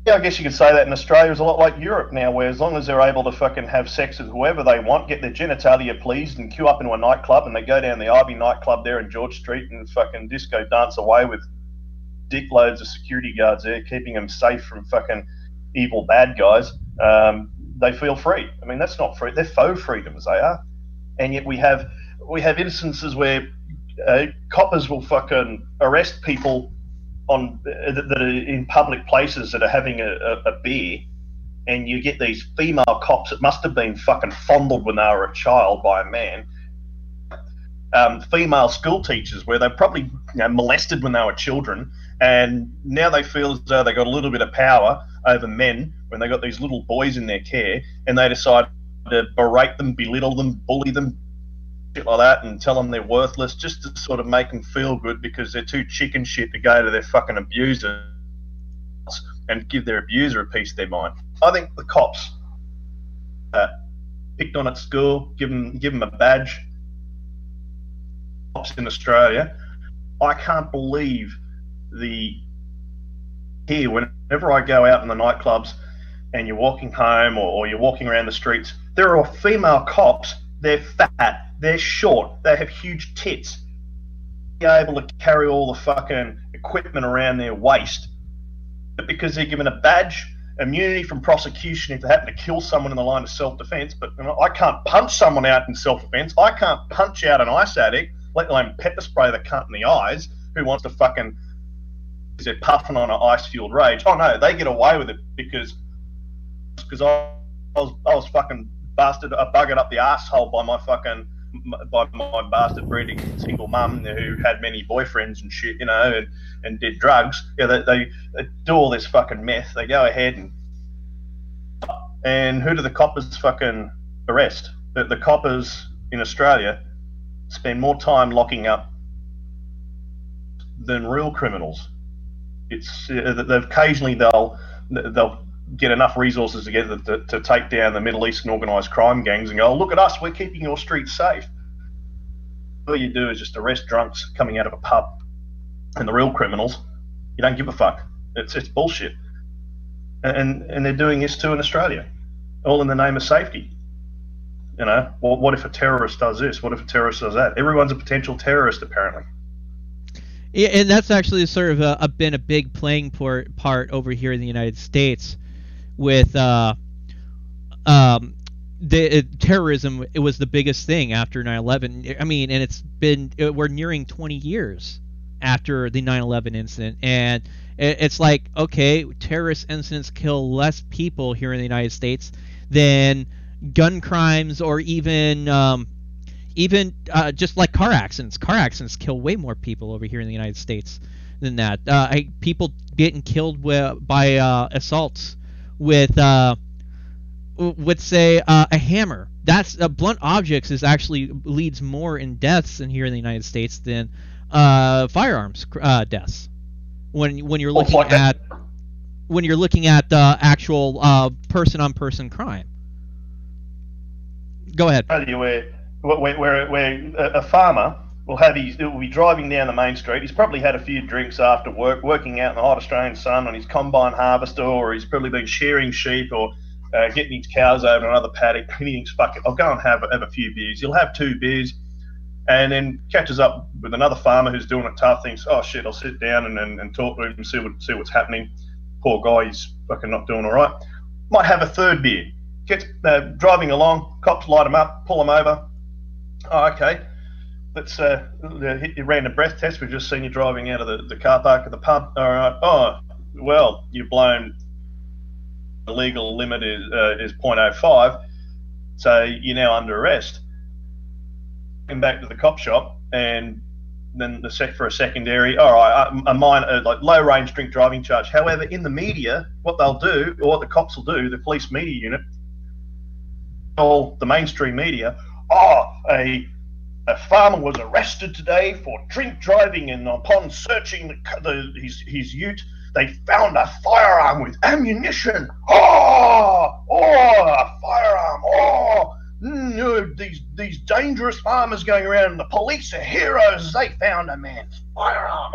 Yeah, I guess you could say that in Australia is a lot like Europe now, where as long as they're able to fucking have sex with whoever they want, get their genitalia pleased and queue up into a nightclub, and they go down the Ivy nightclub there in George Street and fucking disco dance away with dick loads of security guards there, keeping them safe from fucking evil bad guys. They feel free. I mean, that's not free. They're faux freedoms, they are. And yet we have instances where coppers will fucking arrest people on that are in public places that are having a beer, and you get these female cops that must have been fucking fondled when they were a child by a man. Female school teachers where they probably molested when they were children, and now they feel as though they got a little bit of power over men when they got these little boys in their care, and they decide to berate them, belittle them, bully them, shit like that, and tell them they're worthless just to sort of make them feel good because they're too chicken shit to go to their fucking abuser and give their abuser a piece of their mind. I think the cops picked on at school, give them a badge. Cops in Australia, I can't believe here, whenever I go out in the nightclubs and you're walking home or you're walking around the streets, there are female cops. They're fat, they're short, they have huge tits. They're able to carry all the fucking equipment around their waist. But because they're given a badge, immunity from prosecution if they happen to kill someone in the line of self-defense, but I can't punch someone out in self-defense. I can't punch out an ice addict, let alone pepper spray the cunt in the eyes who wants to fucking, because they're puffing on an ice-fueled rage. Oh no, they get away with it because I was fucking buggered up the asshole by my bastard breeding single mum who had many boyfriends and shit, you know, and did drugs. Yeah, they do all this fucking meth. They go ahead and who do the coppers fucking arrest? The coppers in Australia spend more time locking up than real criminals. It's occasionally they'll get enough resources together to take down the Middle Eastern organised crime gangs and go, oh, look at us, we're keeping your streets safe. All you do is just arrest drunks coming out of a pub, and the real criminals, you don't give a fuck. It's bullshit. And they're doing this too in Australia, all in the name of safety. You know, what if a terrorist does this? What if a terrorist does that? Everyone's a potential terrorist, apparently. Yeah, and that's actually sort of been a big playing part over here in the United States with the terrorism. It was the biggest thing after 9/11. I mean, and we're nearing 20 years after the 9/11 incident, and it's like, okay, terrorist incidents kill less people here in the United States than gun crimes or even just like car accidents. Car accidents kill way more people over here in the United States than that. People getting killed by assaults with say a hammer. That's blunt objects actually leads more in deaths in here in the United States than firearms deaths. When you're looking at actual person-on-person crime. Go ahead. Where a farmer will be driving down the main street. He's probably had a few drinks after work, working out in the hot Australian sun on his combine harvester, or he's probably been shearing sheep or getting his cows over another paddock. And he thinks, fuck it, I'll go and have a few beers. He'll have 2 beers and then catches up with another farmer who's doing it tough, thinks, oh shit, I'll sit down and talk to him and see what's happening. Poor guy, he's fucking not doing all right. Might have a 3rd beer. Gets driving along, cops light him up, pull him over. Oh, okay. Let's hit your random breath test. We've just seen you driving out of the car park of the pub. All right. Oh, well, you've blown the legal limit is 0.05, so you're now under arrest. Come back to the cop shop, and then for a secondary. All right, a minor, like low range drink driving charge. However, in the media, what they'll do, or what the cops will do, the police media unit, all the mainstream media. Oh, a farmer was arrested today for drink driving, and upon searching his ute, they found a firearm with ammunition. A firearm. These dangerous farmers going around, and the police are heroes. They found a man's firearm.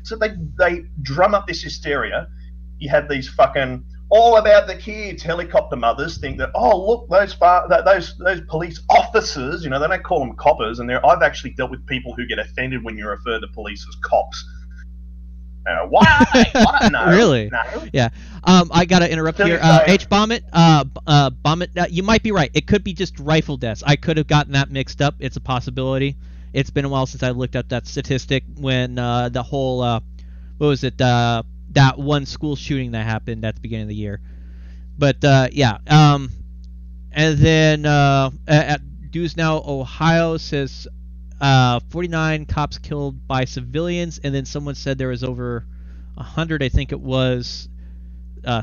So they drum up this hysteria. You have these fucking all about the kids helicopter mothers think that, oh look, those police officers, you know, they don't call them coppers, and I've actually dealt with people who get offended when you refer to police as cops. Why? No. Really? No. Yeah. I gotta interrupt here. H-Bomb it. You might be right. It could be just rifle deaths. I could have gotten that mixed up. It's a possibility. It's been a while since I looked up that statistic when the whole what was it? That one school shooting that happened at the beginning of the year. But yeah. And then at Duane, Ohio says 49 cops killed by civilians, and then someone said there was over 100, I think it was,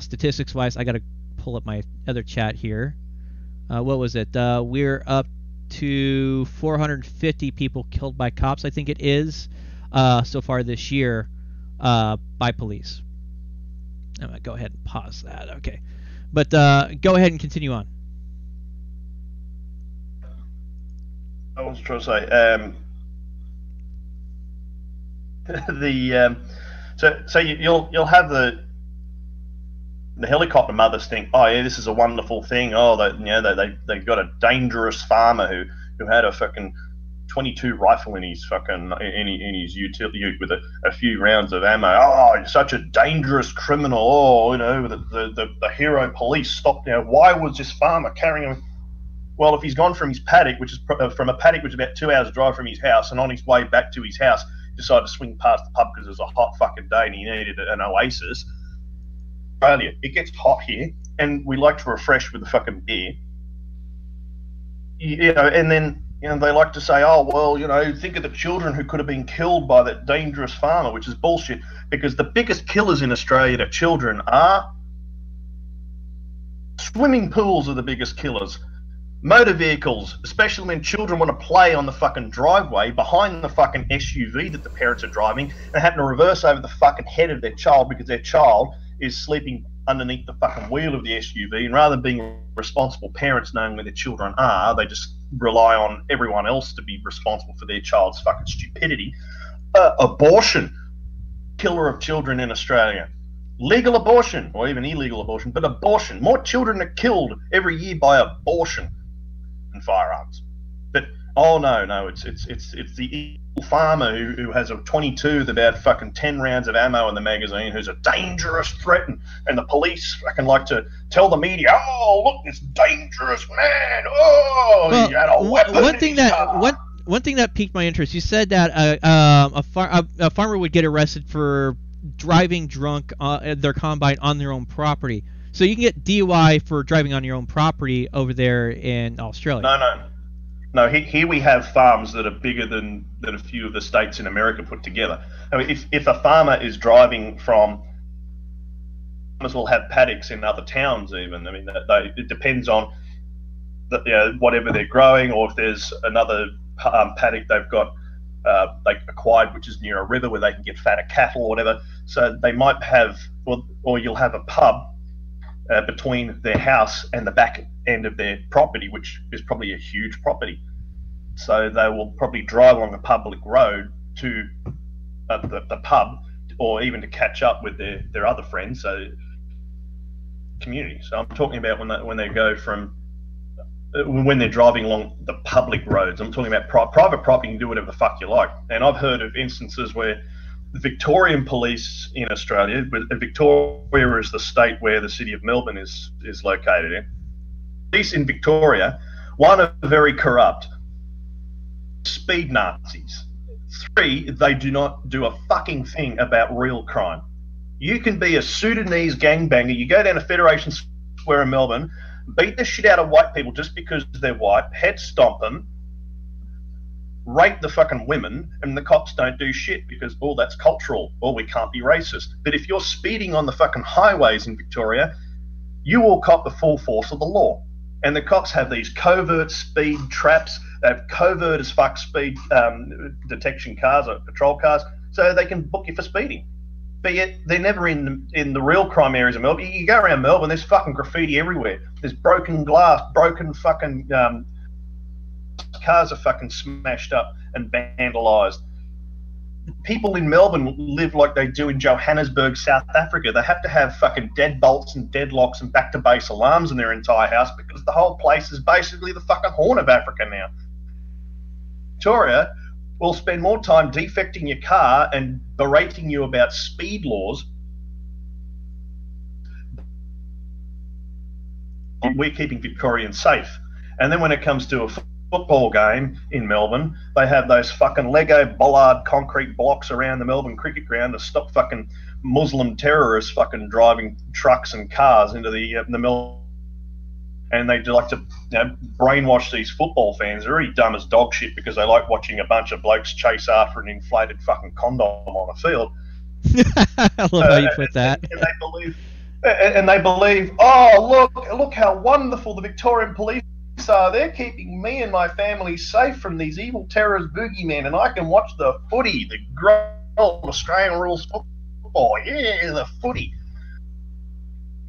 statistics wise. I gotta pull up my other chat here. What was it? We're up to 450 people killed by cops, I think it is, so far this year, by police. I'm gonna go ahead and pause that. Okay, but go ahead and continue on. I was trying to say So you'll have the helicopter mothers think, oh yeah, this is a wonderful thing. Oh, they got a dangerous farmer who had a fucking 22 rifle in his fucking in his utility with a few rounds of ammo. Oh, you're such a dangerous criminal. Oh, the hero police stopped now. Why was this farmer carrying him? Well, if he's gone from his paddock, which is from a paddock which is about 2 hours drive from his house, and on his way back to his house, decided to swing past the pub because it was a hot fucking day and he needed an oasis. Australia, it gets hot here, and we like to refresh with a fucking beer. And then they like to say, oh well, think of the children who could have been killed by that dangerous farmer, which is bullshit. Because the biggest killers in Australia to children are swimming pools are the biggest killers. Motor vehicles, especially when children want to play on the fucking driveway behind the fucking SUV that the parents are driving and happen to reverse over the fucking head of their child because their child is sleeping underneath the fucking wheel of the SUV, and rather than being responsible parents knowing where their children are, they just rely on everyone else to be responsible for their child's fucking stupidity. Abortion, killer of children in Australia. Legal abortion, or even illegal abortion, but abortion. More children are killed every year by abortion than firearms. But oh no, it's the evil farmer who has a 22 with about fucking 10 rounds of ammo in the magazine, who's a dangerous threat, and the police fucking like to tell the media, oh look, this dangerous man, oh, well, he had a weapon. One thing that piqued my interest, you said that a farmer would get arrested for driving drunk their combine on their own property. So you can get DUI for driving on your own property over there in Australia. No. Here we have farms that are bigger than a few of the states in America put together. I mean, if a farmer is driving from, farmers will have paddocks in other towns even. I mean, it depends on whatever they're growing, or if there's another paddock they've got like acquired, which is near a river where they can get fatter cattle or whatever. So they might have, or you'll have a pub between their house and the back end of their property, which is probably a huge property. So they will probably drive along a public road to the pub, or even to catch up with their other friends. So community. So I'm talking about when they go from when they're driving along the public roads. I'm talking about private property. You can do whatever the fuck you like. And I've heard of instances where the Victorian police in Australia, Victoria is the state where the city of Melbourne is located in. Police in Victoria, one, are very corrupt, speed Nazis. 3, they do not do a fucking thing about real crime. You can be a Sudanese gangbanger, you go down to Federation Square in Melbourne, beat the shit out of white people just because they're white, head stomp them, rape the fucking women, and the cops don't do shit because, oh, that's cultural, or we can't be racist. But if you're speeding on the fucking highways in Victoria, you will cop the full force of the law. And the cops have these covert speed traps. They have covert as fuck speed detection cars or patrol cars, so they can book you for speeding. But yet they're never in the real crime areas of Melbourne. You go around Melbourne, there's fucking graffiti everywhere. There's broken glass, broken fucking cars are fucking smashed up and vandalised. People in Melbourne live like they do in Johannesburg, South Africa. They have to have fucking deadbolts and deadlocks and back to base alarms in their entire house because the whole place is basically the fucking Horn of Africa now. Victoria will spend more time defecting your car and berating you about speed laws. We're keeping Victorians safe. And then when it comes to a football game in Melbourne, they have those fucking Lego bollard concrete blocks around the Melbourne cricket ground to stop fucking Muslim terrorists fucking driving trucks and cars into the Melbourne. And they like to brainwash these football fans. They're already dumb as dog shit because they like watching a bunch of blokes chase after an inflated fucking condom on a field. I love how you put that. And they believe, oh, look how wonderful the Victorian police are. They're keeping me and my family safe from these evil terrorist boogeymen, and I can watch the footy, the great Australian rules football. Yeah, the footy.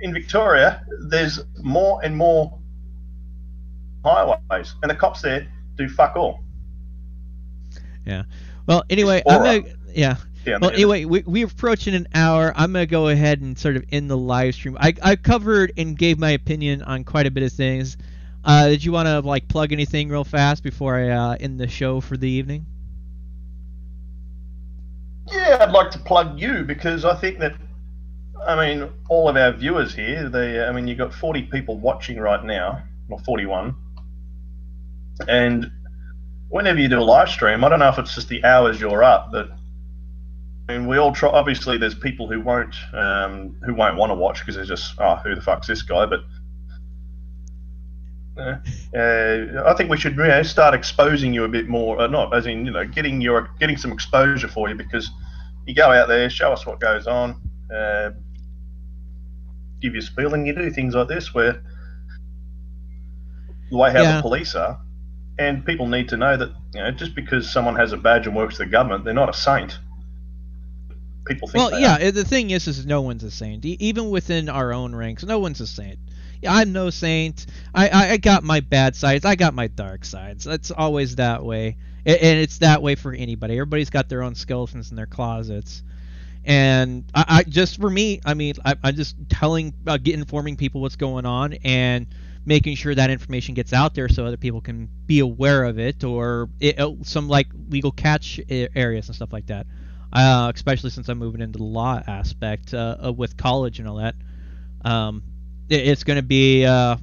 In Victoria, there's more and more highways, and the cops there do fuck all. Yeah. Well, anyway, down well, there. anyway, we're approaching an hour. I'm going to go ahead and sort of end the live stream. I covered and gave my opinion on quite a bit of things. Did you want to like plug anything real fast before I end the show for the evening? Yeah, I'd like to plug you because I think that, I mean, all of our viewers here, I mean, you've got 40 people watching right now, or 41. And whenever you do a live stream, I don't know if it's just the hours you're up, but I mean, we all try. Obviously, there's people who won't want to watch because they're just, oh, who the fuck's this guy? But I think we should start exposing you a bit more. Not as in getting some exposure for you, because you go out there, show us what goes on, give you a spiel, and you do things like this where the way how the police are. And people need to know that just because someone has a badge and works for the government, they're not a saint. People think. Well, yeah. The thing is no one's a saint. Even within our own ranks, no one's a saint. I'm no saint. I got my bad sides. I got my dark sides. It's always that way, and it's that way for anybody. Everybody's got their own skeletons in their closets. And I just for me, I mean, I'm just informing people what's going on and making sure that information gets out there so other people can be aware of it, or some like legal catch areas and stuff like that. Especially since I'm moving into the law aspect with college and all that. It's going to be. I'm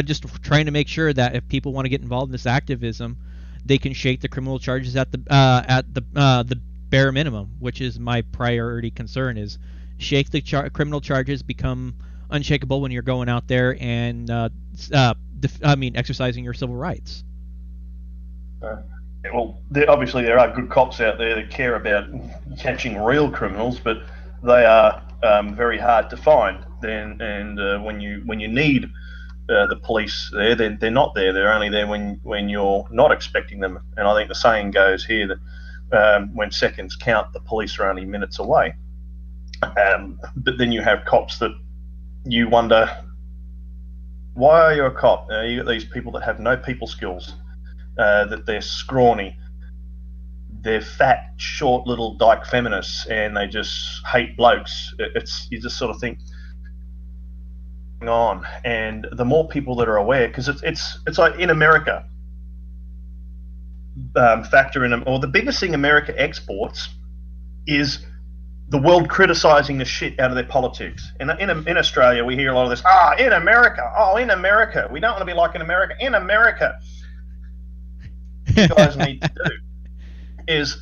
just trying to make sure that if people want to get involved in this activism, they can shake the criminal charges at the bare minimum, which is my priority concern. Is shake the criminal charges, become unshakable when you're going out there and exercising your civil rights. Well, obviously there are good cops out there that care about catching real criminals, but they are very hard to find. And when you need the police there, they're not there. They're only there when you're not expecting them. And I think the saying goes here that when seconds count, the police are only minutes away. But then you have cops that you wonder, why are you a cop? You got these people that have no people skills, that they're scrawny, they're fat, short little dyke feminists, and they just hate blokes. You just sort of think, on. And the more people that are aware, because it's like in America, factor in them, or the biggest thing America exports is the world criticizing the shit out of their politics. In Australia, we hear a lot of this, in America, we don't want to be like in America. In America, what you guys need to do is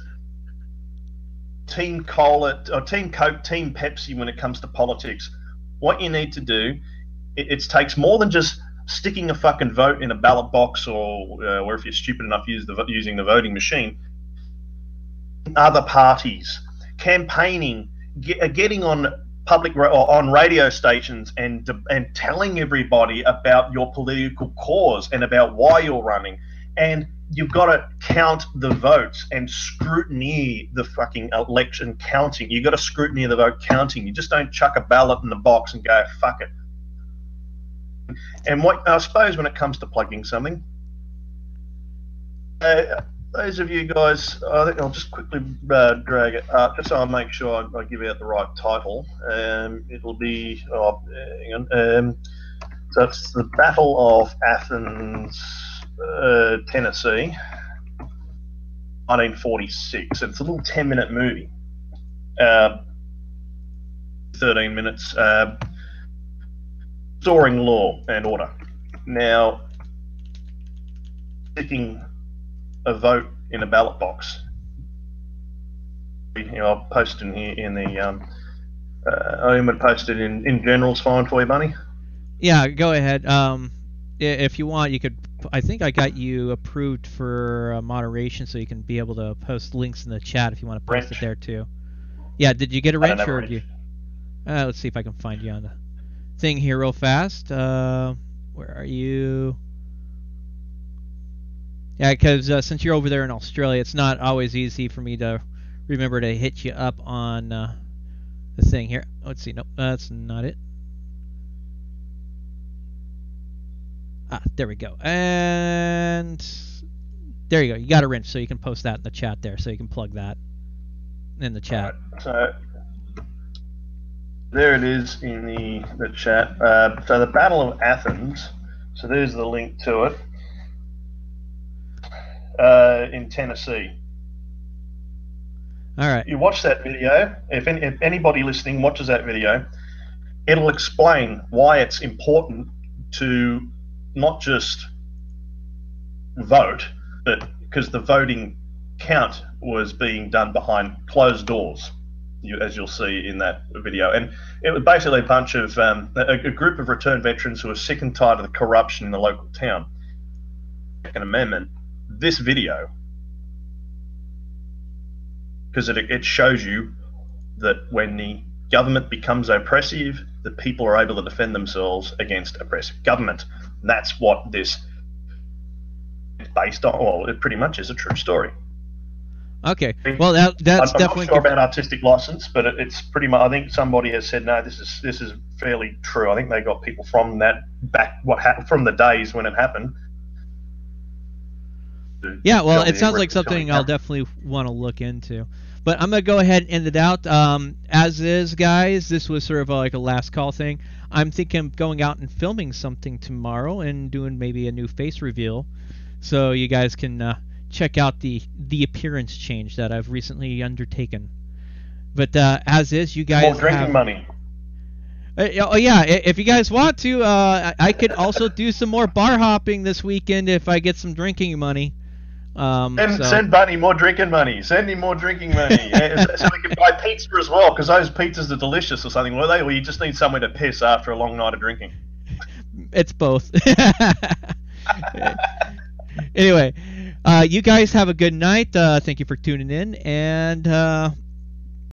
Team Cola, or Team Coke, Team Pepsi when it comes to politics. What you need to do, it takes more than just sticking a fucking vote in a ballot box, or if you're stupid enough using the voting machine. Other parties campaigning, getting on public or on radio stations and telling everybody about your political cause and about why you're running. And you've got to count the votes and scrutiny the fucking election counting. You've got to scrutiny the vote counting. You just don't chuck a ballot in the box and go, fuck it. And what I suppose when it comes to plugging something, those of you guys, I think I'll just quickly drag it up just so I make sure I give out the right title. It'll be, hang on. So it's the Battle of Athens, Tennessee, 1946. It's a little 10-minute movie. 13 minutes. Restoring law and order. Now, sticking a vote in a ballot box. I'll post in here in the. I'm going to post it in general's fine for you, Bunny. Yeah, go ahead. If you want, you could. I think I got you approved for moderation, so you can be able to post links in the chat if you want to post it there too. Yeah, did you get a wrench or did you? Let's see if I can find you on the thing here real fast. Where are you? Yeah, because since you're over there in Australia, it's not always easy for me to remember to hit you up on the thing here. Let's see. Nope, that's not it. There we go. And there you go. You got a wrench, so you can post that in the chat there, so you can plug that. in the chat. Right, so there it is in the chat. So the Battle of Athens. So there's the link to it. In Tennessee. All right. You watch that video. If anybody listening watches that video, it'll explain why it's important to not just vote, but because the voting count was being done behind closed doors, as you'll see in that video. And it was basically a bunch of a group of returned veterans who were sick and tired of the corruption in the local town. Second Amendment. This video, because it shows you that when the government becomes oppressive, the people are able to defend themselves against oppressive government. And that's what this is based on. Well, it pretty much is a true story. Okay. Well, that's I'm definitely not sure about artistic license, but it's pretty much. I think somebody has said no. This is fairly true. I think they got people from that back from the days when it happened. Yeah, well, it sounds like something I'll definitely want to look into. But I'm going to go ahead and end it out. As is, guys, this was sort of like a last call thing. I'm thinking of going out and filming something tomorrow and doing maybe a new face reveal. So you guys can check out the appearance change that I've recently undertaken. But as is, you guys more drinking money. Oh yeah, if you guys want to, I could also do some more bar hopping this weekend if I get some drinking money. Send Bunny more drinking money. Send him more drinking money. So we can buy pizza as well, because those pizzas are delicious or something, were they? Or you just need somewhere to piss after a long night of drinking. It's both. Anyway, you guys have a good night. Thank you for tuning in, and